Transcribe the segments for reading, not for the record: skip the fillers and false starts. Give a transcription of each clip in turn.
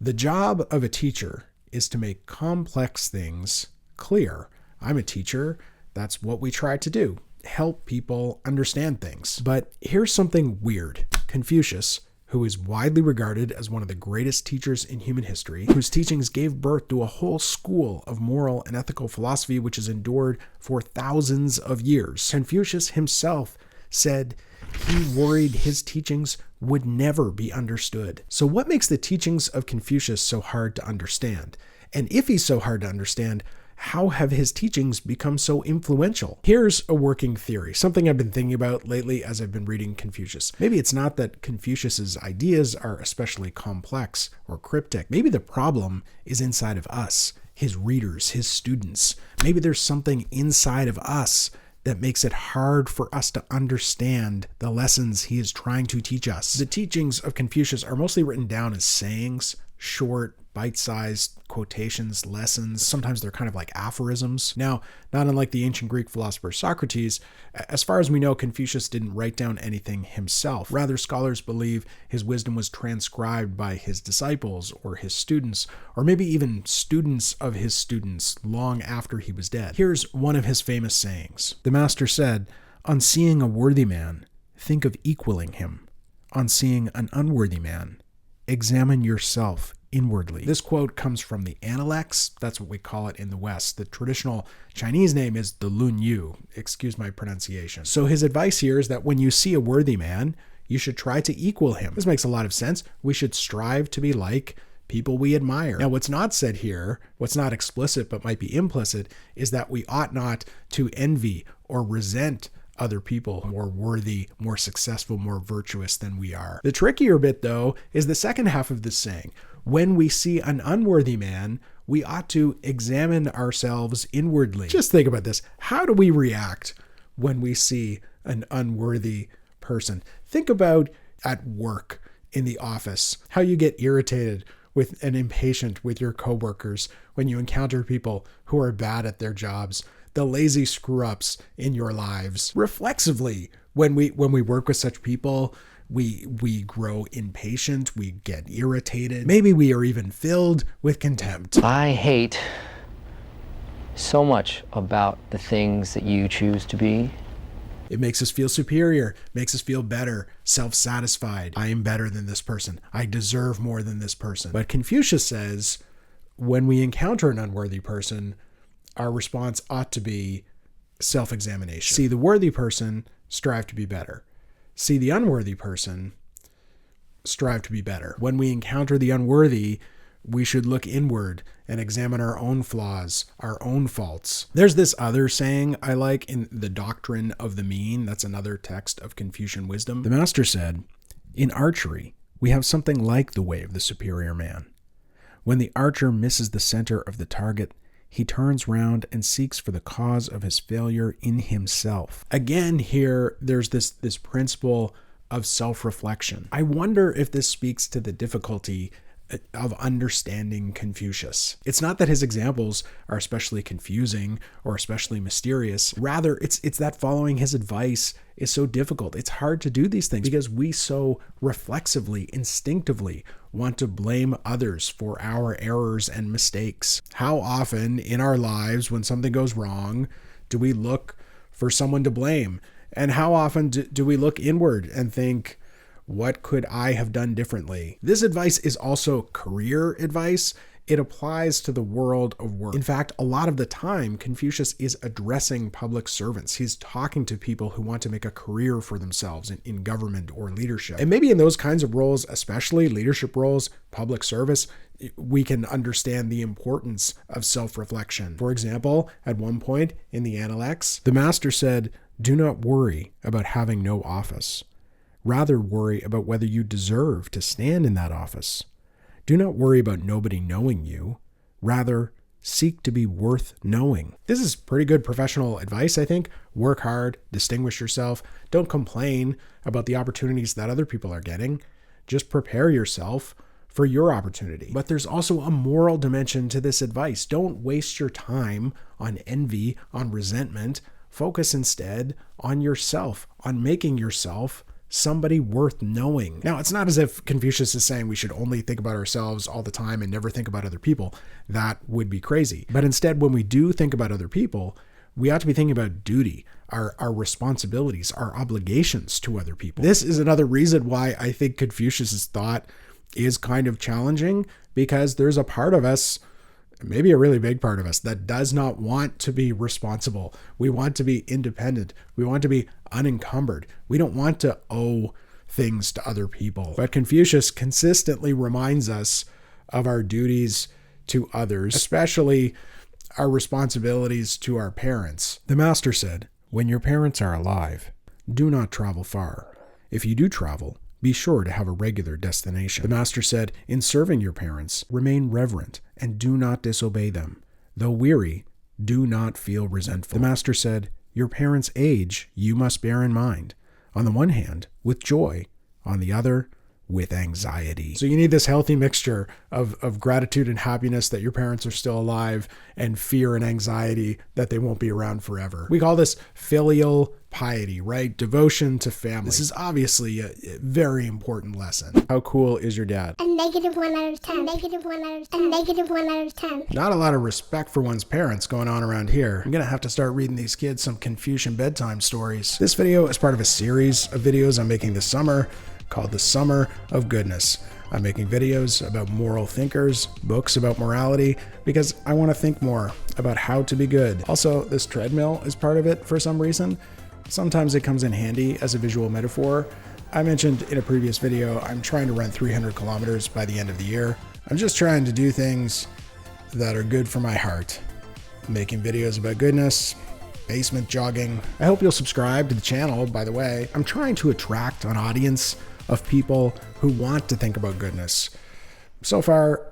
The job of a teacher is to make complex things clear. I'm a teacher. That's what we try to do. Help people understand things. But here's something weird. Confucius, who is widely regarded as one of the greatest teachers in human history, whose teachings gave birth to a whole school of moral and ethical philosophy which has endured for thousands of years. Confucius himself said he worried his teachings would never be understood. So what makes the teachings of Confucius so hard to understand? And if he's so hard to understand, how have his teachings become so influential? Here's a working theory, something I've been thinking about lately as I've been reading Confucius. Maybe it's not that Confucius's ideas are especially complex or cryptic. Maybe the problem is inside of us, his readers, his students. Maybe there's something inside of us that makes it hard for us to understand the lessons he is trying to teach us. The teachings of Confucius are mostly written down as sayings, short, bite-sized quotations, lessons. Sometimes they're kind of like aphorisms. Now, not unlike the ancient Greek philosopher Socrates, as far as we know, Confucius didn't write down anything himself. Rather, scholars believe his wisdom was transcribed by his disciples or his students, or maybe even students of his students long after he was dead. Here's one of his famous sayings. The master said, "On seeing a worthy man, think of equaling him. On seeing an unworthy man, examine yourself inwardly." This quote comes from the Analects. That's what we call it in the West. The traditional Chinese name is the Lun Yu. Excuse my pronunciation. So his advice here is that when you see a worthy man, you should try to equal him. This makes a lot of sense. We should strive to be like people we admire. Now, what's not said here, what's not explicit but might be implicit, is that we ought not to envy or resent other people more worthy, more successful, more virtuous than we are. The trickier bit, though, is the second half of this saying. When we see an unworthy man, we ought to examine ourselves inwardly. Just think about this. How do we react when we see an unworthy person? Think about at work, in the office, how you get irritated with and impatient with your coworkers when you encounter people who are bad at their jobs, the lazy screw-ups in your lives. Reflexively, when we work with such people, we grow impatient, we get irritated. Maybe we are even filled with contempt. I hate so much about the things that you choose to be. It makes us feel superior, makes us feel better, self-satisfied. I am better than this person. I deserve more than this person. But Confucius says, when we encounter an unworthy person, our response ought to be self-examination. See the worthy person, strive to be better. See the unworthy person, strive to be better. When we encounter the unworthy, we should look inward and examine our own flaws, our own faults. There's this other saying I like in The Doctrine of the Mean. That's another text of Confucian wisdom. The master said, "In archery, we have something like the way of the superior man. When the archer misses the center of the target, he turns round and seeks for the cause of his failure in himself." Again, here, there's this principle of self-reflection. I wonder if this speaks to the difficulty of understanding Confucius. It's not that his examples are especially confusing or especially mysterious. Rather, it's that following his advice is so difficult. It's hard to do these things because we so reflexively, instinctively want to blame others for our errors and mistakes. How often in our lives, when something goes wrong, do we look for someone to blame? And how often do we look inward and think, what could I have done differently? This advice is also career advice. It applies to the world of work. In fact, a lot of the time, Confucius is addressing public servants. He's talking to people who want to make a career for themselves in government or leadership. And maybe in those kinds of roles, especially leadership roles, public service, we can understand the importance of self-reflection. For example, at one point in the Analects, the master said, "Do not worry about having no office. Rather worry about whether you deserve to stand in that office. Do not worry about nobody knowing you. Rather, seek to be worth knowing." This is pretty good professional advice, I think. Work hard, distinguish yourself. Don't complain about the opportunities that other people are getting. Just prepare yourself for your opportunity. But there's also a moral dimension to this advice. Don't waste your time on envy, on resentment. Focus instead on yourself, on making yourself somebody worth knowing. Now, it's not as if Confucius is saying we should only think about ourselves all the time and never think about other people. That would be crazy. But instead, when we do think about other people, we ought to be thinking about duty, our responsibilities, our obligations to other people. This is another reason why I think Confucius's thought is kind of challenging, because there's a part of us, maybe a really big part of us, that does not want to be responsible. We want to be independent. We want to be unencumbered. We don't want to owe things to other people. But Confucius consistently reminds us of our duties to others, especially our responsibilities to our parents. The master said, "When your parents are alive, do not travel far. If you do travel, be sure to have a regular destination." The master said, "In serving your parents, remain reverent and do not disobey them. Though weary, do not feel resentful." The master said, "Your parents' age you must bear in mind, on the one hand, with joy, on the other, with anxiety." So you need this healthy mixture of gratitude and happiness that your parents are still alive, and fear and anxiety that they won't be around forever. We call this filial piety, right? Devotion to family. This is obviously a very important lesson. How cool is your dad? A negative 1 out of 10. Negative 1 out of 10. A negative 1 out of 10. Not a lot of respect for one's parents going on around here. I'm going to have to start reading these kids some Confucian bedtime stories. This video is part of a series of videos I'm making this summer called The Summer of Goodness. I'm making videos about moral thinkers, books about morality, because I want to think more about how to be good. Also, this treadmill is part of it for some reason. Sometimes it comes in handy as a visual metaphor. I mentioned in a previous video, I'm trying to run 300 kilometers by the end of the year. I'm just trying to do things that are good for my heart. Making videos about goodness, basement jogging. I hope you'll subscribe to the channel, by the way. I'm trying to attract an audience of people who want to think about goodness. So far,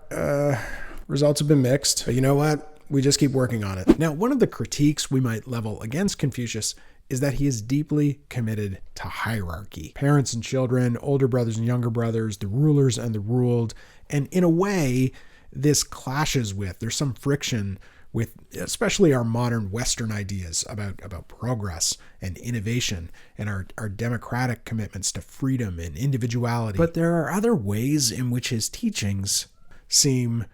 results have been mixed, but you know what? We just keep working on it. Now, one of the critiques we might level against Confucius is that he is deeply committed to hierarchy. Parents and children, older brothers and younger brothers, the rulers and the ruled. And in a way, this clashes with, there's some friction with especially our modern Western ideas about progress and innovation and our democratic commitments to freedom and individuality. But there are other ways in which his teachings seem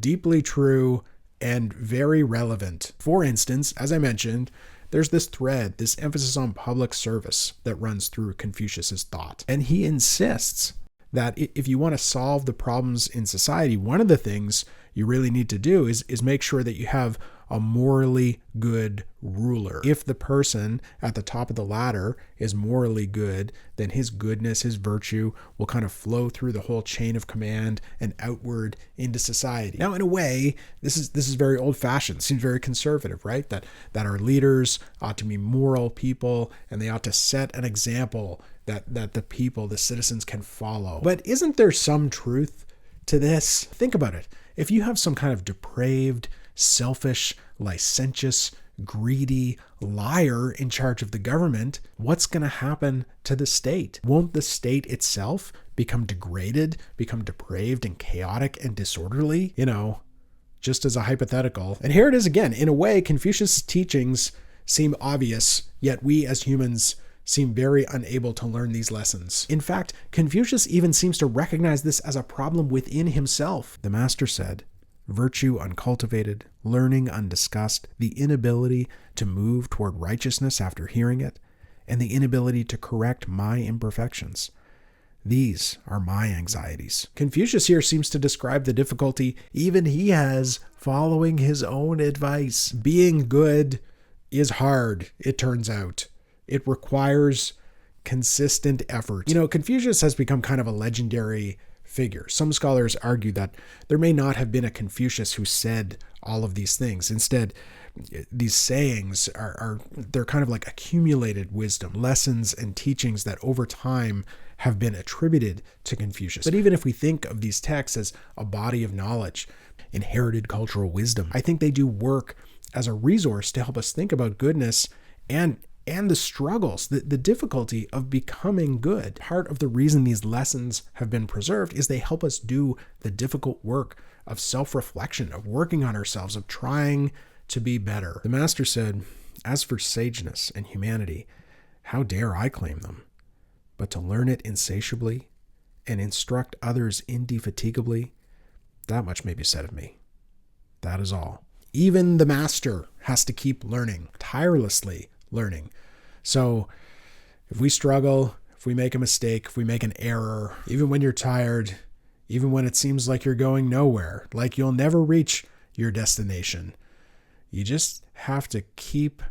deeply true and very relevant. For instance, as I mentioned, there's this thread, this emphasis on public service that runs through Confucius's thought. And he insists that if you want to solve the problems in society, one of the things you really need to do is make sure that you have a morally good ruler. If the person at the top of the ladder is morally good, then his goodness, his virtue will kind of flow through the whole chain of command and outward into society. Now, in a way, this is very old-fashioned, seems very conservative, right? That our leaders ought to be moral people and they ought to set an example that the people, the citizens can follow. But isn't there some truth to this? Think about it. If you have some kind of depraved, selfish, licentious, greedy liar in charge of the government, what's going to happen to the state? Won't the state itself become degraded, become depraved and chaotic and disorderly? You know, just as a hypothetical. And here it is again. In a way, Confucius' teachings seem obvious, yet we as humans seem very unable to learn these lessons. In fact, Confucius even seems to recognize this as a problem within himself. The master said, "Virtue uncultivated, learning undiscussed, the inability to move toward righteousness after hearing it, and the inability to correct my imperfections. These are my anxieties." Confucius here seems to describe the difficulty even he has following his own advice. Being good is hard, it turns out. It requires consistent effort. You know, Confucius has become kind of a legendary figure. Some scholars argue that there may not have been a Confucius who said all of these things. Instead, these sayings they're kind of like accumulated wisdom, lessons and teachings that over time have been attributed to Confucius. But even if we think of these texts as a body of knowledge, inherited cultural wisdom, I think they do work as a resource to help us think about goodness and the struggles, the difficulty of becoming good. Part of the reason these lessons have been preserved is they help us do the difficult work of self-reflection, of working on ourselves, of trying to be better. The master said, "As for sageness and humanity, how dare I claim them? But to learn it insatiably and instruct others indefatigably, that much may be said of me. That is all. Even the master has to keep learning, tirelessly learning. So if we struggle, if we make a mistake, if we make an error, even when you're tired, even when it seems like you're going nowhere, like you'll never reach your destination, you just have to keep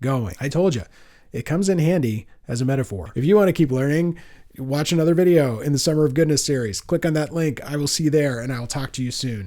going. I told you, it comes in handy as a metaphor. If you want to keep learning, watch another video in the Summer of Goodness series. Click on that link. I will see you there, and I will talk to you soon.